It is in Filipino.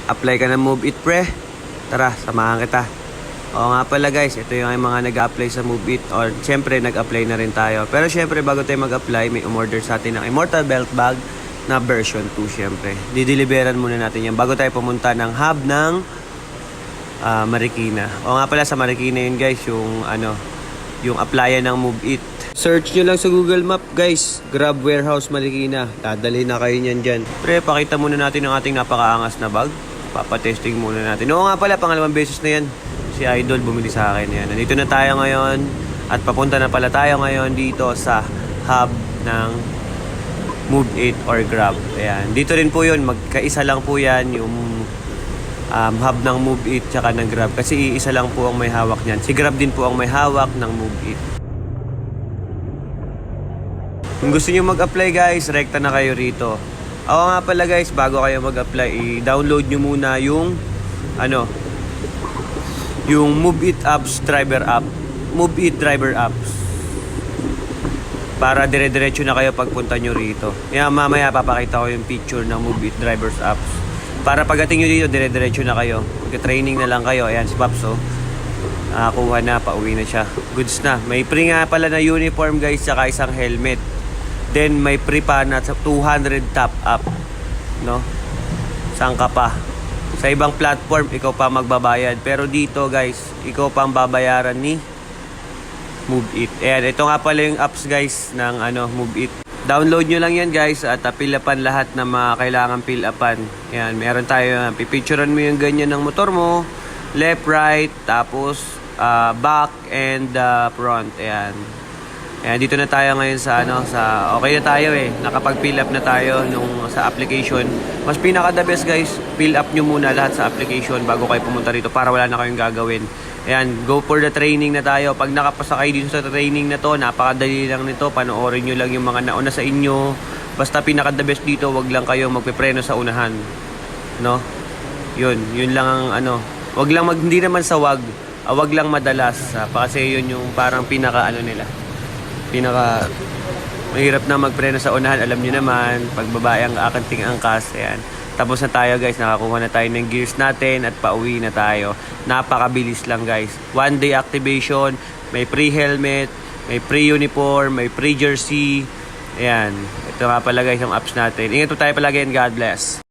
Apply ka ng Move It, pre. Tara, samahan kita. Oo nga pala guys, ito yung mga nag-apply sa Move It. Or syempre, nag-apply na rin tayo. Pero syempre, bago tayo mag-apply, may umorder sa atin ng Immortal Belt Bag na version 2 syempre. Dideliveran muna natin yan bago tayo pumunta ng hub ng Marikina. O nga pala sa Marikina yun guys, yung applyan ng Move It. Search nyo lang sa Google Map guys, Grab Warehouse Marikina. Dadali na kayo nyan dyan. Pre, pakita muna natin ang ating napakaangas na bag. Papatesting muna natin. Oo nga pala, pangalawang beses na yan. Si Idol bumili sa akin yan. Nandito na tayo ngayon at papunta na pala tayo ngayon dito sa hub ng Move It or Grab. Ayan. Dito rin po yun, magkaisa lang po yan yung hub ng Move It tsaka ng Grab. Kasi iisa lang po ang may hawak niyan. Si Grab din po ang may hawak ng Move It. Kung gusto niyo mag-apply guys, rekta na kayo rito. Ako nga pala guys, bago kayo mag-apply, i-download nyo muna yung Move It Apps Driver App. Move It Driver Apps. Para dire-diretso na kayo pagpunta nyo rito. Kaya mamaya papakita ko yung picture ng Move It Drivers Apps. Para pagdating nyo dito, dire-diretso na kayo. Magka-training na lang kayo. Ayan si Paps, oh. Nakakuha na, pauwi na siya. Goods na. May free nga pala na uniform guys, saka isang helmet. Then may free pa na 200 top up, no? Saan ka pa? Sa ibang platform ikaw pa magbabayad, pero dito guys, ikaw pa ang babayaran ni Move It. Ayan, ito nga pala yung apps guys ng Move It. Download nyo lang yan guys at fill upan lahat na mga kailangan fill upan. Ayan, meron tayo, pipicturean mo yung ganyan ng motor mo, left, right, tapos back and front. Ayan. Ayan, dito na tayo ngayon sa okay na tayo nakapag-fill up na tayo sa application. Mas pinaka-the best guys, fill up nyo muna lahat sa application bago kayo pumunta rito para wala na kayong gagawin. Ayan, go for the training na tayo. Pag nakapasa kayo dito sa training na to, napakadali lang nito. Panoorin nyo lang yung mga nauna sa inyo. Basta pinaka-the best dito, wag lang kayo magpepreno sa unahan. No? Yun lang ang wag lang hindi naman sa wag lang madalas. Kasi yun yung parang pinaka nila. Mahirap na magpreno sa unahan, alam niyo naman, pag babae ang akanting angkas. Ayan. Tapos na tayo guys, nakakuha na tayo ng gears natin at pauwi na tayo. Napakabilis lang guys. 1 day activation, may free helmet, may free uniform, may free jersey. Ayan. Ito nga pala guys ang apps natin. Ingat po tayo palagi and God bless.